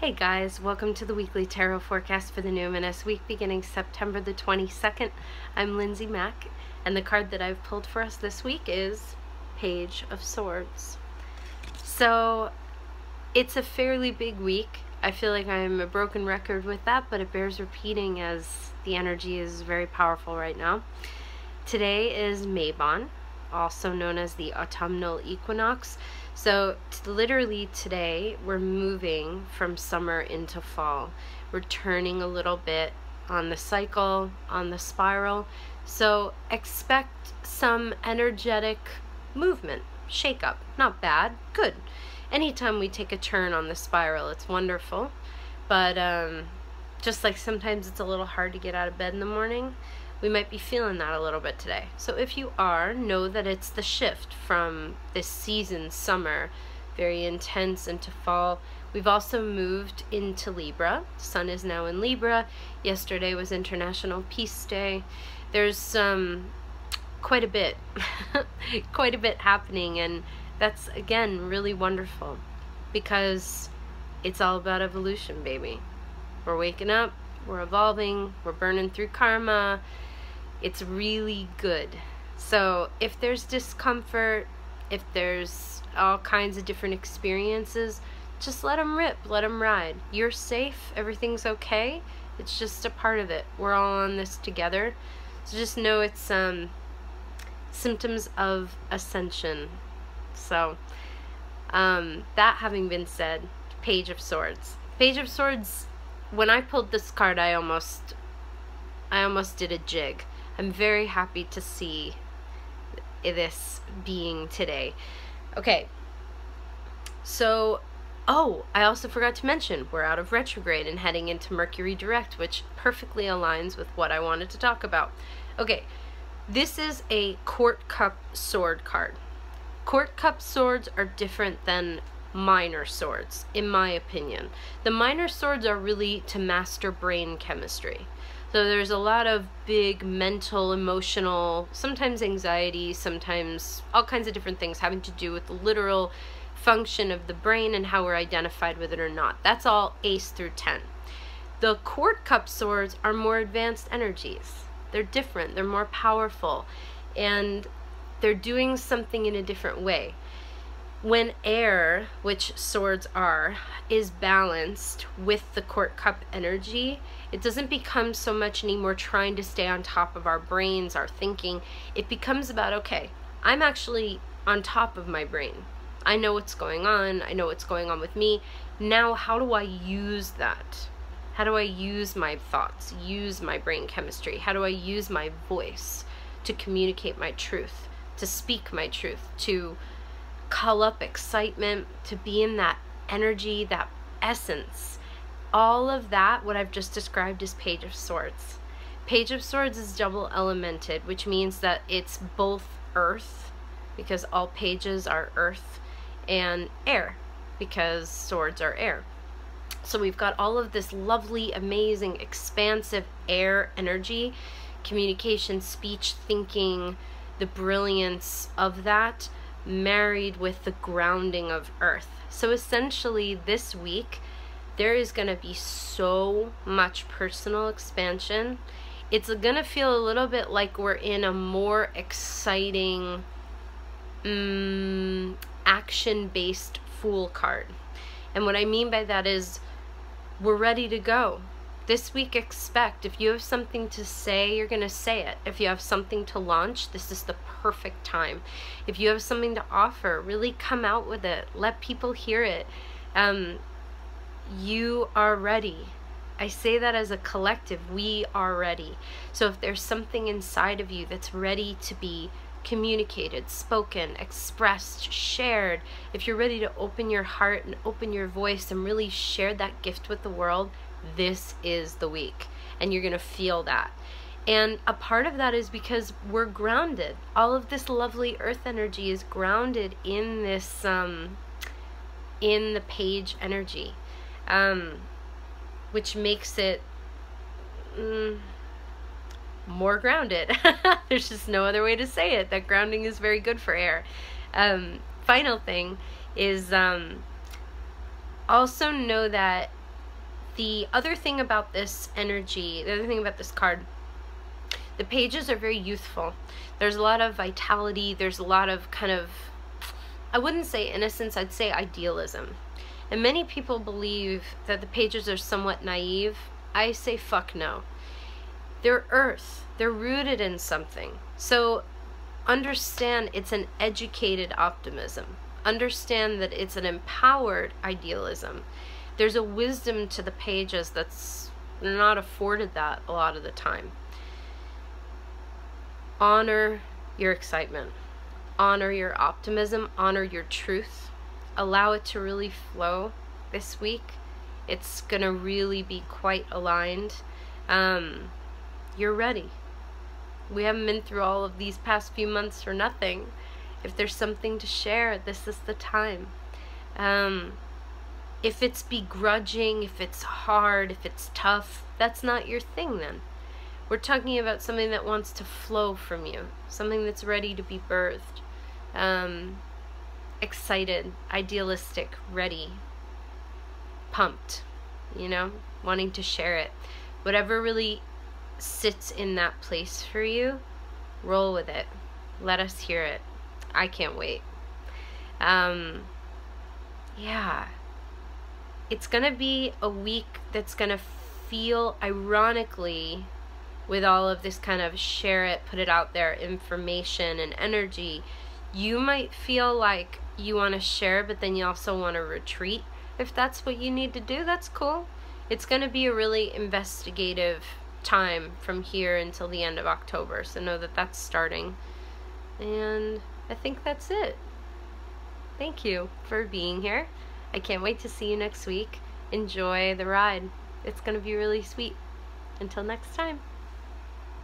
Hey guys, welcome to the weekly tarot forecast for the numinous week beginning September the 22nd. I'm Lindsay Mack, and the card that I've pulled for us this week is Page of Swords. So it's a fairly big week. I feel like I'm a broken record with that, but it bears repeating as the energy is very powerful right now. Today is Mabon, also known as the autumnal equinox. So literally today we're moving from summer into fall. We're turning a little bit on the cycle, on the spiral. So expect some energetic movement, shake up. Not bad, good. Anytime we take a turn on the spiral, it's wonderful. But just like sometimes it's a little hard to get out of bed in the morning, we might be feeling that a little bit today. So if you are, know that it's the shift from this season, summer, very intense, into fall. We've also moved into Libra. Sun is now in Libra. Yesterday was International Peace Day. There's quite a bit, quite a bit happening, and that's, again, really wonderful because it's all about evolution, baby. We're waking up, we're evolving, we're burning through karma. It's really good. So if there's discomfort, if there's all kinds of different experiences, just let them rip, let them ride. You're safe, everything's okay. It's just a part of it. We're all on this together. So just know it's symptoms of ascension. So that having been said, Page of Swords. Page of Swords, when I pulled this card, I almost did a jig. I'm very happy to see this being today. Okay, so, oh, I also forgot to mention, we're out of retrograde and heading into Mercury direct, which perfectly aligns with what I wanted to talk about. Okay, this is a Court Cup sword card. Court Cup swords are different than minor swords, in my opinion. The minor swords are really to master brain chemistry. So there's a lot of big mental, emotional, sometimes anxiety, sometimes all kinds of different things having to do with the literal function of the brain and how we're identified with it or not. That's all ace through 10. The Court Cup swords are more advanced energies. They're different, they're more powerful, and they're doing something in a different way. When air, which swords are, is balanced with the Court Cup energy, it doesn't become so much anymore trying to stay on top of our brains, our thinking. It becomes about, okay, I'm actually on top of my brain. I know what's going on. I know what's going on with me. Now, how do I use that? How do I use my thoughts, use my brain chemistry? How do I use my voice to communicate my truth, to speak my truth, to call up excitement, to be in that energy, that essence? All of that, what I've just described, is Page of Swords. Page of Swords is double elemented, which means that it's both earth, because all pages are earth, and air, because swords are air. So we've got all of this lovely, amazing, expansive air energy, communication, speech, thinking, the brilliance of that, married with the grounding of earth. So essentially this week there is going to be so much personal expansion. It's going to feel a little bit like we're in a more exciting action-based Fool card. And what I mean by that is we're ready to go. This week, expect, if you have something to say, you're going to say it. If you have something to launch, this is the perfect time. If you have something to offer, really come out with it. Let people hear it. You are ready. I say that as a collective. We are ready. So if there's something inside of you that's ready to be communicated, spoken, expressed, shared, if you're ready to open your heart and open your voice and really share that gift with the world, this is the week, and you're gonna feel that. And a part of that is because we're grounded. All of this lovely earth energy is grounded in this in the page energy, which makes it more grounded. There's just no other way to say it. That grounding is very good for air. Final thing is also know that The other thing about this energy, the other thing about this card, the pages are very youthful. There's a lot of vitality. There's a lot of kind of, I wouldn't say innocence, I'd say idealism. And many people believe that the pages are somewhat naive. I say fuck no. They're earth. They're rooted in something. So understand it's an educated optimism. Understand that it's an empowered idealism. There's a wisdom to the pages that's not afforded that a lot of the time. Honor your excitement. Honor your optimism. Honor your truth. Allow it to really flow this week. It's gonna really be quite aligned. You're ready. We haven't been through all of these past few months for nothing. If there's something to share, this is the time. If it's begrudging, if it's hard, if it's tough, that's not your thing then. We're talking about something that wants to flow from you, something that's ready to be birthed, excited, idealistic, ready, pumped, you know, wanting to share it. Whatever really sits in that place for you, roll with it. Let us hear it. I can't wait. Yeah. It's gonna be a week that's gonna feel, ironically, with all of this kind of share it, put it out there information and energy, you might feel like you want to share, but then you also want to retreat. If that's what you need to do, that's cool. It's going to be a really investigative time from here until the end of October, so know that that's starting. And I think that's it. Thank you for being here. I can't wait to see you next week. Enjoy the ride. It's going to be really sweet. Until next time.